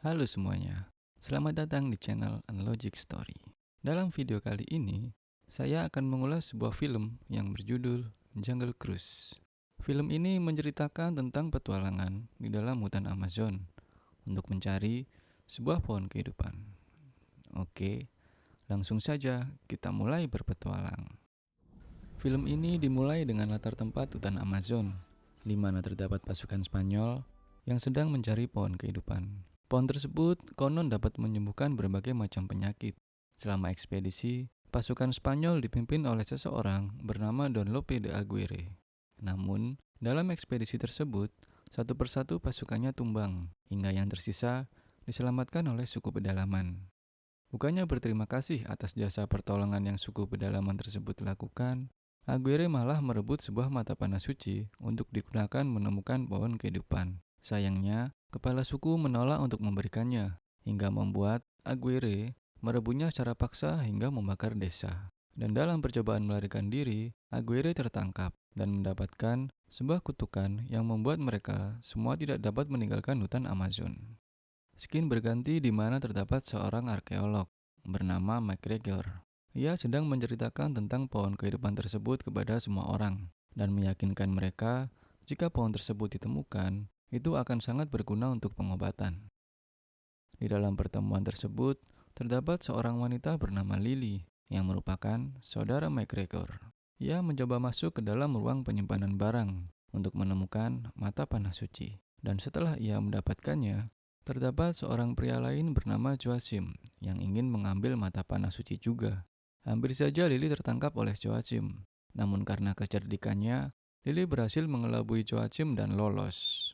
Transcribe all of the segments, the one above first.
Halo semuanya, selamat datang di channel Unlogic Story. Dalam video kali ini, saya akan mengulas sebuah film yang berjudul Jungle Cruise. Film ini menceritakan tentang petualangan di dalam hutan Amazon untuk mencari sebuah pohon kehidupan. Oke, langsung saja kita mulai berpetualang. Film ini dimulai dengan latar tempat hutan Amazon, di mana terdapat pasukan Spanyol yang sedang mencari pohon kehidupan. Pohon tersebut konon dapat menyembuhkan berbagai macam penyakit. Selama ekspedisi, pasukan Spanyol dipimpin oleh seseorang bernama Don Lope de Aguirre. Namun, dalam ekspedisi tersebut, satu persatu pasukannya tumbang, hingga yang tersisa diselamatkan oleh suku pedalaman. Bukannya berterima kasih atas jasa pertolongan yang suku pedalaman tersebut lakukan, Aguirre malah merebut sebuah mata panah suci untuk digunakan menemukan pohon kehidupan. Sayangnya, kepala suku menolak untuk memberikannya, hingga membuat Aguirre merebutnya secara paksa hingga membakar desa. Dan dalam percobaan melarikan diri, Aguirre tertangkap dan mendapatkan sebuah kutukan yang membuat mereka semua tidak dapat meninggalkan hutan Amazon. Skin berganti di mana terdapat seorang arkeolog bernama MacGregor. Ia sedang menceritakan tentang pohon kehidupan tersebut kepada semua orang dan meyakinkan mereka jika pohon tersebut ditemukan, itu akan sangat berguna untuk pengobatan. Di dalam pertemuan tersebut, terdapat seorang wanita bernama Lily yang merupakan saudara MacGregor. Ia mencoba masuk ke dalam ruang penyimpanan barang untuk menemukan mata panah suci. Dan setelah ia mendapatkannya, terdapat seorang pria lain bernama Joachim yang ingin mengambil mata panah suci juga. Hampir saja Lily tertangkap oleh Joachim. Namun karena kecerdikannya, Lily berhasil mengelabui Joachim dan lolos.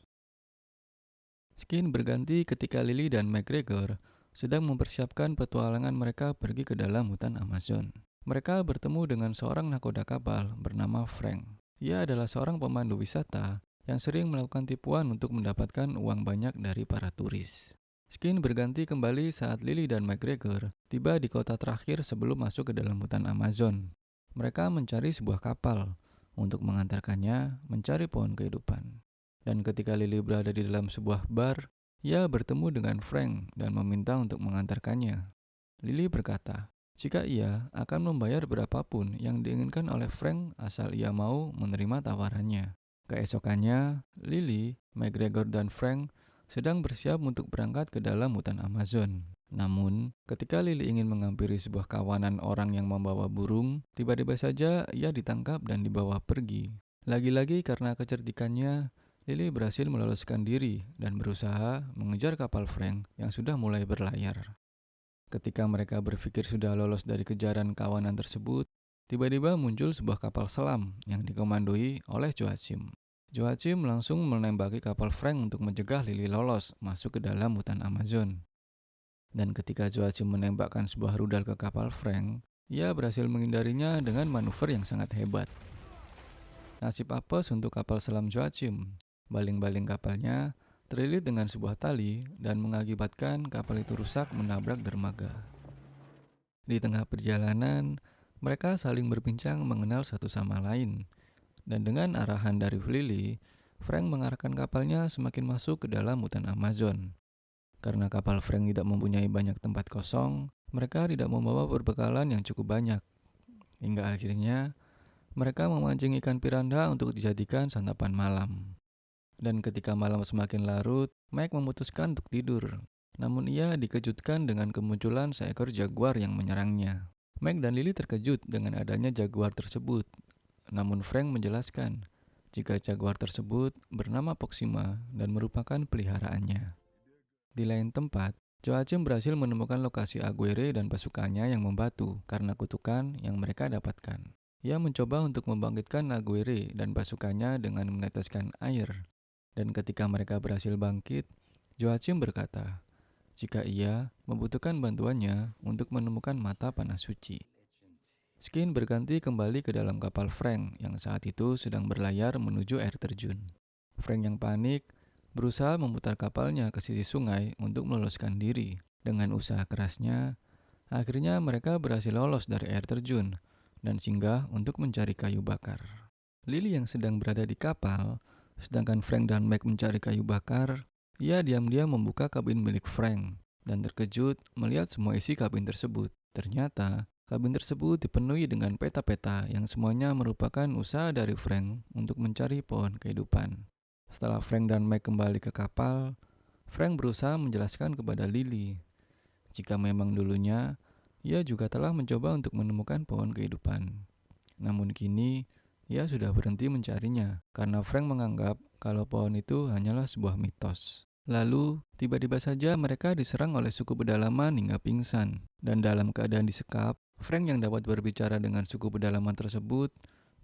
Skin berganti ketika Lily dan MacGregor sedang mempersiapkan petualangan mereka pergi ke dalam hutan Amazon. Mereka bertemu dengan seorang nakoda kapal bernama Frank. Ia adalah seorang pemandu wisata yang sering melakukan tipuan untuk mendapatkan uang banyak dari para turis. Skin berganti kembali saat Lily dan MacGregor tiba di kota terakhir sebelum masuk ke dalam hutan Amazon. Mereka mencari sebuah kapal untuk mengantarkannya mencari pohon kehidupan. Dan ketika Lily berada di dalam sebuah bar, ia bertemu dengan Frank dan meminta untuk mengantarkannya. Lily berkata, jika ia akan membayar berapapun yang diinginkan oleh Frank asal ia mau menerima tawarannya. Keesokannya, Lily, MacGregor dan Frank sedang bersiap untuk berangkat ke dalam hutan Amazon. Namun, ketika Lily ingin menghampiri sebuah kawanan orang yang membawa burung, tiba-tiba saja ia ditangkap dan dibawa pergi. Lagi-lagi karena kecerdikannya, Lily berhasil meloloskan diri dan berusaha mengejar kapal Frank yang sudah mulai berlayar. Ketika mereka berpikir sudah lolos dari kejaran kawanan tersebut, tiba-tiba muncul sebuah kapal selam yang dikomandoi oleh Joachim. Joachim langsung menembaki kapal Frank untuk mencegah Lily lolos masuk ke dalam hutan Amazon. Dan ketika Joachim menembakkan sebuah rudal ke kapal Frank, ia berhasil menghindarinya dengan manuver yang sangat hebat. Nasib apes untuk kapal selam Joachim. Baling-baling kapalnya terlilit dengan sebuah tali dan mengakibatkan kapal itu rusak menabrak dermaga. Di tengah perjalanan, mereka saling berbincang mengenal satu sama lain. Dan dengan arahan dari Lily, Frank mengarahkan kapalnya semakin masuk ke dalam hutan Amazon. Karena kapal Frank tidak mempunyai banyak tempat kosong, mereka tidak membawa perbekalan yang cukup banyak. Hingga akhirnya, mereka memancing ikan piranha untuk dijadikan santapan malam. Dan ketika malam semakin larut, Mike memutuskan untuk tidur. Namun ia dikejutkan dengan kemunculan seekor jaguar yang menyerangnya. Mike dan Lily terkejut dengan adanya jaguar tersebut. Namun Frank menjelaskan jika jaguar tersebut bernama Proxima dan merupakan peliharaannya. Di lain tempat, Joachim berhasil menemukan lokasi Aguirre dan pasukannya yang membatu karena kutukan yang mereka dapatkan. Ia mencoba untuk membangkitkan Aguirre dan pasukannya dengan meneteskan air. Dan ketika mereka berhasil bangkit, Joachim berkata, jika ia membutuhkan bantuannya untuk menemukan mata panah suci. Skin berganti kembali ke dalam kapal Frank yang saat itu sedang berlayar menuju air terjun. Frank yang panik berusaha memutar kapalnya ke sisi sungai untuk meloloskan diri. Dengan usaha kerasnya, akhirnya mereka berhasil lolos dari air terjun dan singgah untuk mencari kayu bakar. Lily yang sedang berada di kapal, sedangkan Frank dan Mac mencari kayu bakar, Ia diam-diam membuka kabin milik Frank dan terkejut melihat semua isi kabin tersebut. Ternyata, kabin tersebut dipenuhi dengan peta-peta yang semuanya merupakan usaha dari Frank untuk mencari pohon kehidupan. Setelah Frank dan Mike kembali ke kapal, Frank berusaha menjelaskan kepada Lily jika memang dulunya ia juga telah mencoba untuk menemukan pohon kehidupan. Namun kini ia sudah berhenti mencarinya karena Frank menganggap kalau pohon itu hanyalah sebuah mitos. Lalu, tiba-tiba saja mereka diserang oleh suku pedalaman hingga pingsan. Dan dalam keadaan disekap, Frank yang dapat berbicara dengan suku pedalaman tersebut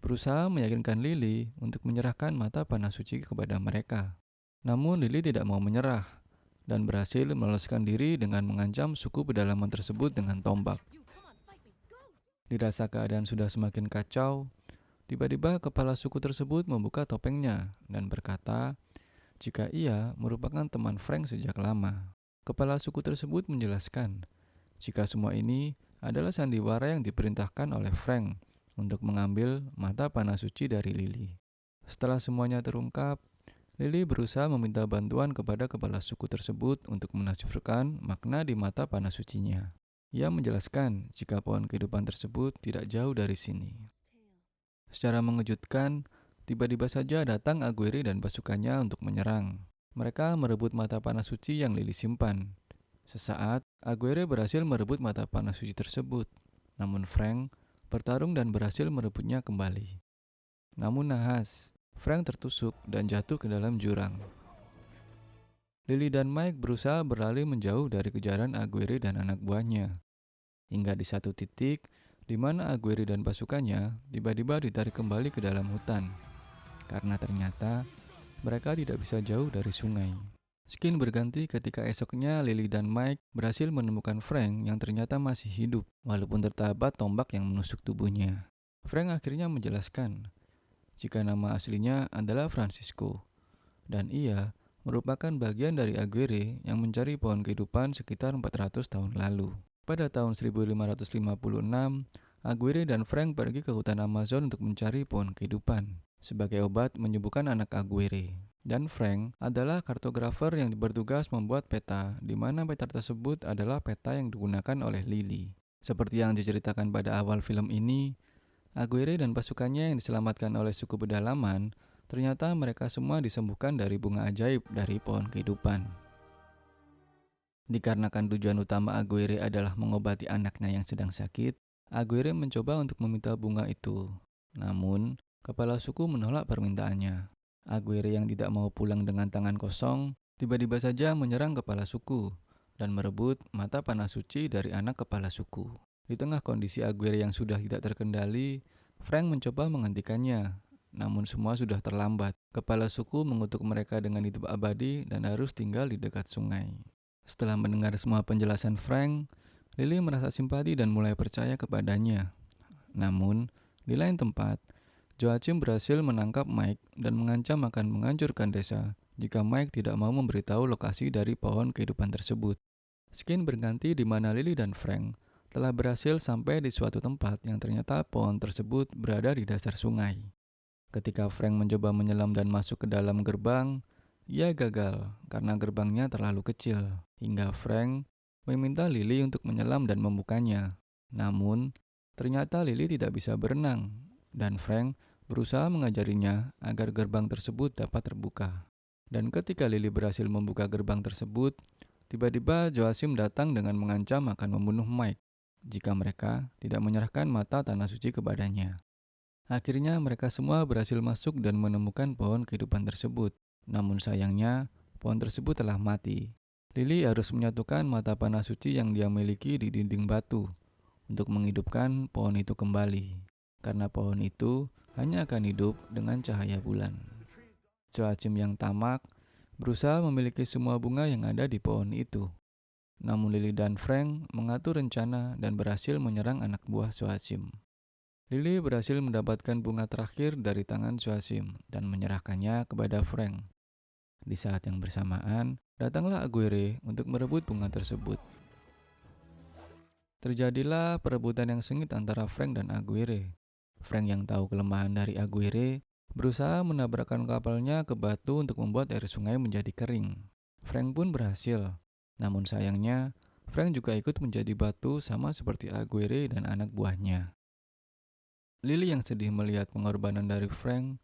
berusaha meyakinkan Lily untuk menyerahkan mata panah suci kepada mereka. Namun Lily tidak mau menyerah dan berhasil meloloskan diri dengan mengancam suku pedalaman tersebut dengan tombak. Dirasa keadaan sudah semakin kacau, tiba-tiba kepala suku tersebut membuka topengnya dan berkata jika ia merupakan teman Frank sejak lama. Kepala suku tersebut menjelaskan jika semua ini adalah sandiwara yang diperintahkan oleh Frank untuk mengambil mata panah suci dari Lily. Setelah semuanya terungkap, Lily berusaha meminta bantuan kepada kepala suku tersebut untuk menafsirkan makna di mata panah sucinya. Ia menjelaskan jika pohon kehidupan tersebut tidak jauh dari sini. Secara mengejutkan, tiba-tiba saja datang Aguirre dan pasukannya untuk menyerang. Mereka merebut mata panah suci yang Lily simpan. Sesaat, Aguirre berhasil merebut mata panah suci tersebut. Namun Frank bertarung dan berhasil merebutnya kembali. Namun nahas, Frank tertusuk dan jatuh ke dalam jurang. Lily dan Mike berusaha berlari menjauh dari kejaran Aguirre dan anak buahnya. Hingga di satu titik, di mana Aguirre dan pasukannya tiba-tiba ditarik kembali ke dalam hutan. Karena ternyata mereka tidak bisa jauh dari sungai. Skin berganti ketika esoknya Lily dan Mike berhasil menemukan Frank yang ternyata masih hidup, walaupun tertabat tombak yang menusuk tubuhnya. Frank akhirnya menjelaskan jika nama aslinya adalah Francisco, dan ia merupakan bagian dari Aguirre yang mencari pohon kehidupan sekitar 400 tahun lalu. Pada tahun 1556, Aguirre dan Frank pergi ke hutan Amazon untuk mencari pohon kehidupan sebagai obat menyembuhkan anak Aguirre. Dan Frank adalah kartografer yang bertugas membuat peta, di mana peta tersebut adalah peta yang digunakan oleh Lily. Seperti yang diceritakan pada awal film ini, Aguirre dan pasukannya yang diselamatkan oleh suku pedalaman, ternyata mereka semua disembuhkan dari bunga ajaib dari pohon kehidupan. Dikarenakan tujuan utama Aguirre adalah mengobati anaknya yang sedang sakit, Aguirre mencoba untuk meminta bunga itu. Namun, kepala suku menolak permintaannya. Aguirre yang tidak mau pulang dengan tangan kosong, tiba-tiba saja menyerang kepala suku dan merebut mata panah suci dari anak kepala suku. Di tengah kondisi Aguirre yang sudah tidak terkendali, Frank mencoba menghentikannya. Namun semua sudah terlambat. Kepala suku mengutuk mereka dengan hidup abadi dan harus tinggal di dekat sungai. Setelah mendengar semua penjelasan Frank, Lily merasa simpati dan mulai percaya kepadanya. Namun, di lain tempat, Joachim berhasil menangkap Mike dan mengancam akan menghancurkan desa jika Mike tidak mau memberitahu lokasi dari pohon kehidupan tersebut. Skin berganti di mana Lily dan Frank telah berhasil sampai di suatu tempat yang ternyata pohon tersebut berada di dasar sungai. Ketika Frank mencoba menyelam dan masuk ke dalam gerbang, ia gagal karena gerbangnya terlalu kecil, hingga Frank meminta Lily untuk menyelam dan membukanya. Namun, ternyata Lily tidak bisa berenang, dan Frank berusaha mengajarinya agar gerbang tersebut dapat terbuka. Dan ketika Lily berhasil membuka gerbang tersebut, tiba-tiba Joachim datang dengan mengancam akan membunuh Mike jika mereka tidak menyerahkan mata tanah suci kepadanya. Akhirnya mereka semua berhasil masuk dan menemukan pohon kehidupan tersebut. Namun sayangnya, pohon tersebut telah mati. Lily harus menyatukan mata panah suci yang dia miliki di dinding batu untuk menghidupkan pohon itu kembali. Karena pohon itu hanya akan hidup dengan cahaya bulan. Joachim yang tamak berusaha memiliki semua bunga yang ada di pohon itu. Namun Lily dan Frank mengatur rencana dan berhasil menyerang anak buah Joachim. Lily berhasil mendapatkan bunga terakhir dari tangan Joachim dan menyerahkannya kepada Frank. Di saat yang bersamaan, datanglah Aguirre untuk merebut bunga tersebut. Terjadilah perebutan yang sengit antara Frank dan Aguirre. Frank yang tahu kelemahan dari Aguirre berusaha menabrakkan kapalnya ke batu untuk membuat air sungai menjadi kering. Frank pun berhasil. Namun sayangnya, Frank juga ikut menjadi batu sama seperti Aguirre dan anak buahnya. Lily yang sedih melihat pengorbanan dari Frank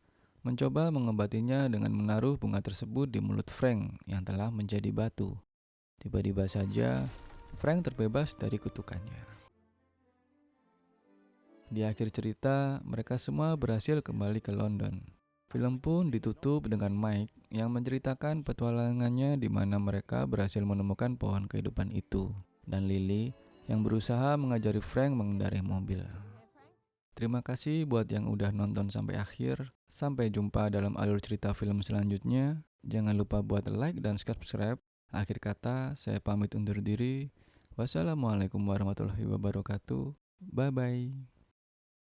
mencoba mengobatinya dengan menaruh bunga tersebut di mulut Frank yang telah menjadi batu. Tiba-tiba saja, Frank terbebas dari kutukannya. Di akhir cerita, mereka semua berhasil kembali ke London. Film pun ditutup dengan Mike yang menceritakan petualangannya di mana mereka berhasil menemukan pohon kehidupan itu, dan Lily yang berusaha mengajari Frank mengendarai mobil. Terima kasih buat yang udah nonton sampai akhir. Sampai jumpa dalam alur cerita film selanjutnya. Jangan lupa buat like dan subscribe. Akhir kata, saya pamit undur diri. Wassalamualaikum warahmatullahi wabarakatuh. Bye-bye.